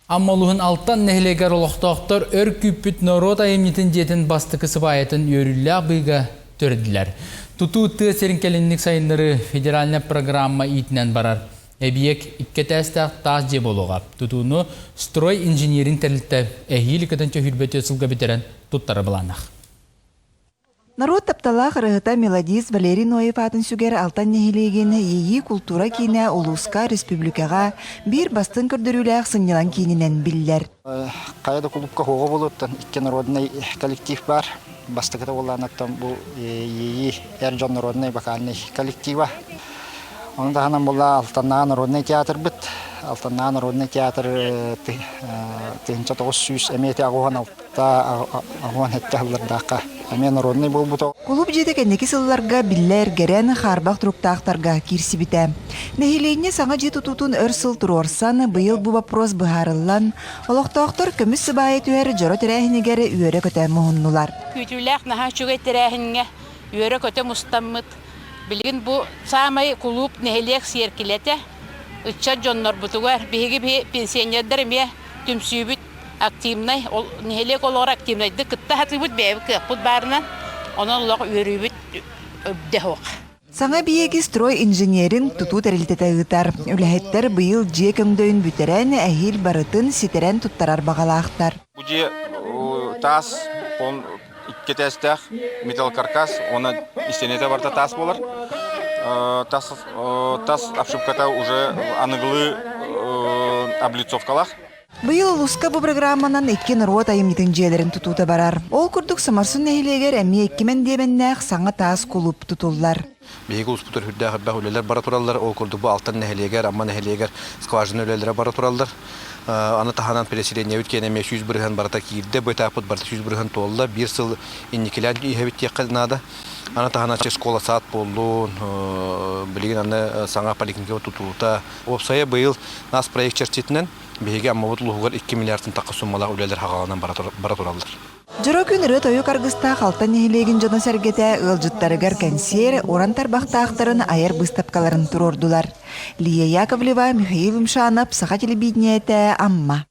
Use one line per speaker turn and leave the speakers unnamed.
Аммалуһун алтан нәһилегер олохтоқтор өр күппүт народ айымнитин жетін бастықы сыбайатын өрілләқ быйға төрділер. Туту тысерин келінник сайынлары федеральная программа итінен барар. Әбиек иккетәстәқ таз же болуға. Тутуны строй инженерин тәрілтті әхейлі көтінчі хүрбеті сылға бітерен туттары бұланақ.
Народ тапталақ рыгыта мелодист Валерий Ноев атын сүгер алтан нәһилеген ейі культура кейіне Улуска республикаға бір бастын көрдіруләқ сыңнелан кейінінен білдер.
Қайда клубқа хоғы болуттан, икке народный коллектив бар. Бастықыда оланаттан бұл ейі әржон народный вокальный коллектива. Онда ханам бола Алтанна народный театр бит. Алтанна народный театр тыгынча 900 әметі ағуған алта ағуған әтті алырдақа. Әме народный бол бұта.
Клуб жетек әнекі сылларға биллер гәрән қарбақ тұруқтақтарға кирси біті. Нәхилейіне саңа жет ұтутын өр сыл тұрорсан, бұйыл бұл вопрос бұхарылан, олықтақтар көміс сыбайы түйәрі жора тәрәхінегері үйері көтә мұхыннулар.
Күйтіләқ наға чүгей тәрәхінге үйері көтә мұстаммыт. Білген бұл самай клуб нәхилек серкелеті. Үтчат жоннор бұтығар, бігі пенсионердер ме түмсүйбіт активнай, нәхилек олар активнайды. Күтті хаты бұд бәйбі көппұд барынан, онын олар үйірі бүт өбді хоқ.
Саңа биеги строй инженерин туту тәрілтеті ұғытар. Үләхеттер бұйыл же көмдөйін бүтерен әхил барытын ситерен туттарар бағалақтар.
Бұде тас, иккетестәқ, металл каркас, оны истенеті барда тас болар. Тас обшивката уже аныглы облицовкалах.
Бұйыл Улуска бұл программанан екке народ айымнитін желерін тұтуыта барар. Ол күрдік самарсын нәхилегер әмі еккемен дебеннәқ саңа таас құлып тұтулар.
Бейгі ұспытыр хүрдәғір бәқ өлелер бара тұралдар. Ол күрдік бұл алтын нәхилегер, амма нәхилегер скважын өлелері бара тұралдар. Аны таханан переселение өткені әме 100 бірген барата кейді, бөйтапыт барта 100 бірген толла. Bir сыл инникелен үйхәбет текқадынады. Аны таханан школа саат болуын, білеген аны саңа поликлиникова тұтуыта. Опсайы бұйыл нас проект чертетінен бейге аммабыт ұлығығар 2 миллиардын тақы суммалақ өлелер хағаланан бара тұралдар.
Жора күнірі тойы қарғыста қалтан нәхилеген жона сәргеті ылжыттарығар кәнсер, орантар бақтақтарын айыр бұстапқаларын тұрордулар. Лия Яковлева, Михаил Умшанов, Саха телебидениеті, Амма.